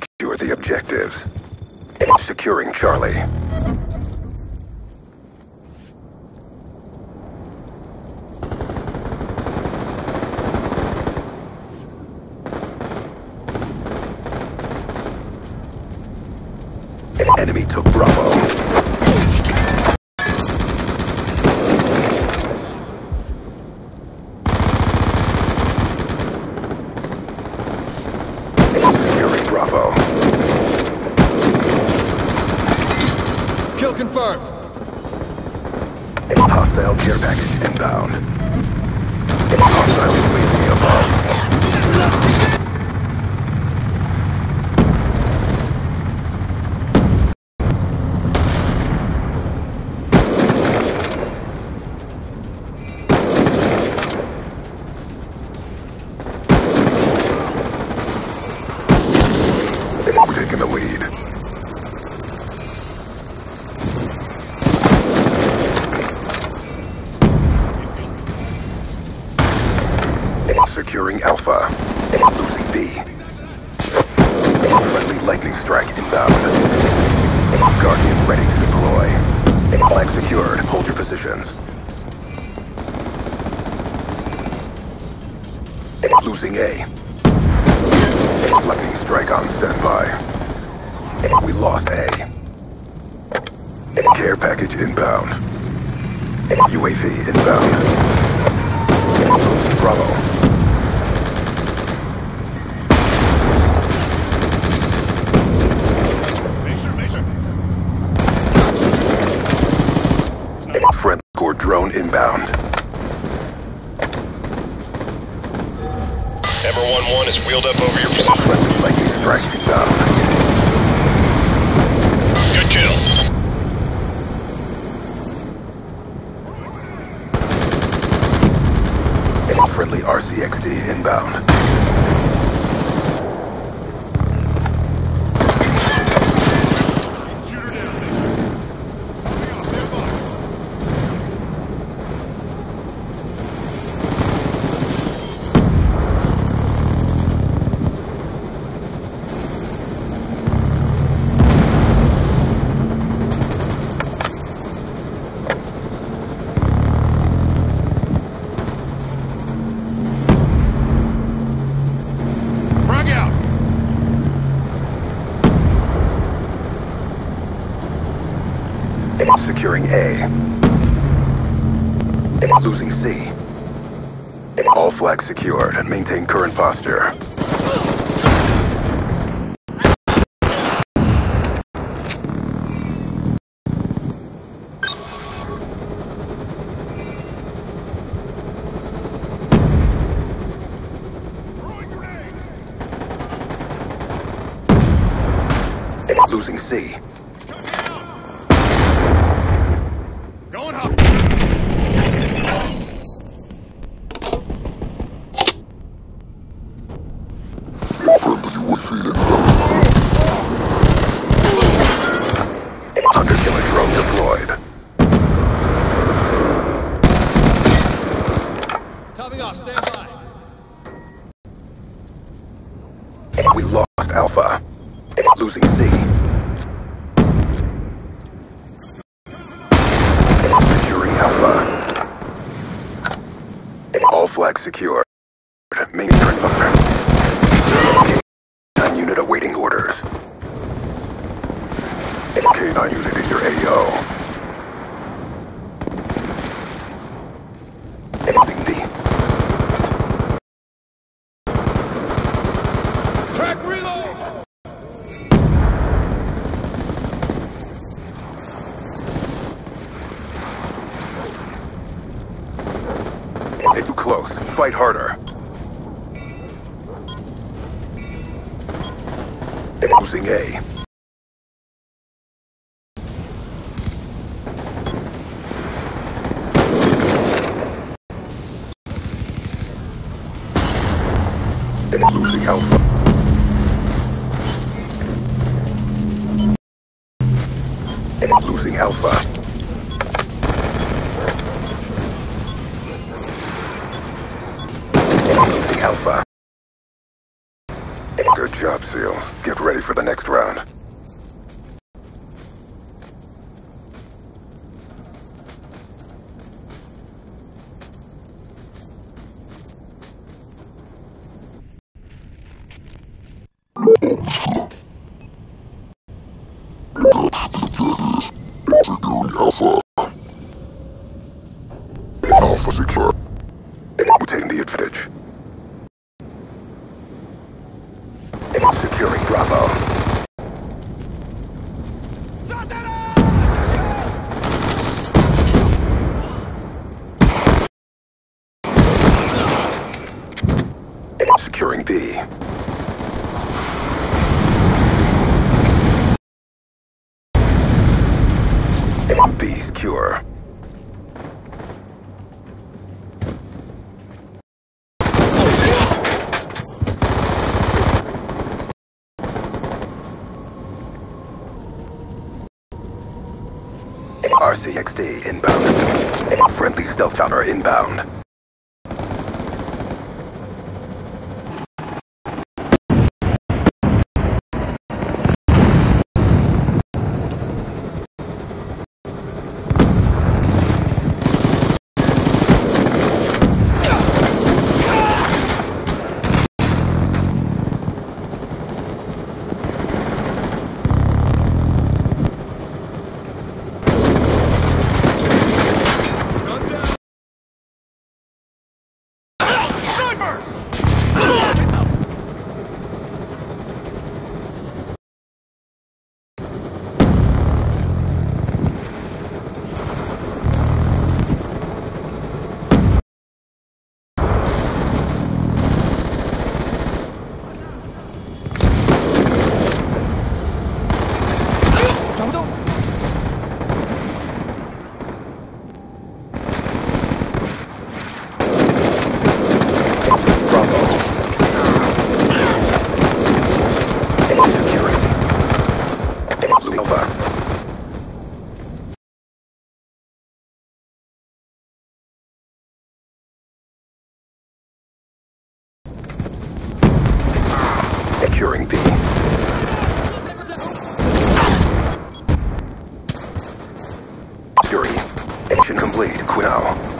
Secure the objectives. Securing Charlie. Enemy took Bravo. Securing Bravo. Kill confirmed. Hostile care package inbound. Hostile UAV above. We're taking the lead. Securing Alpha. Losing B. Friendly lightning strike inbound. Guardian ready to deploy. Flag secured. Hold your positions. Losing A. Lightning strike on standby. We lost A. Care package inbound. UAV inbound. Losing Bravo. Friend core drone inbound. Ember 1-1 is wheeled up over your position. Friendly lightning strike inbound. Good kill. Friendly RCXD inbound. Securing A. Losing C. All flags secured. Maintain current posture. Losing C. Hunter-killer drone deployed. Topping off, stand by. We lost Alpha. Losing C. Securing Alpha. All flags secured. Main current buster. K9 unit awaiting orders. K9 unit in your AO. Losing B. Track reload! It's too close. Fight harder. Losing A. Losing Alpha. Losing Alpha. Losing Alpha. Good job. job, SEALs. Get ready for the next round. Alpha. Alpha secure. We're taking the advantage. Securing Bravo. Securing B. B secure. RCXD inbound. Friendly stealth chopper inbound. Securing B. Fury. Mission complete. Quinn out.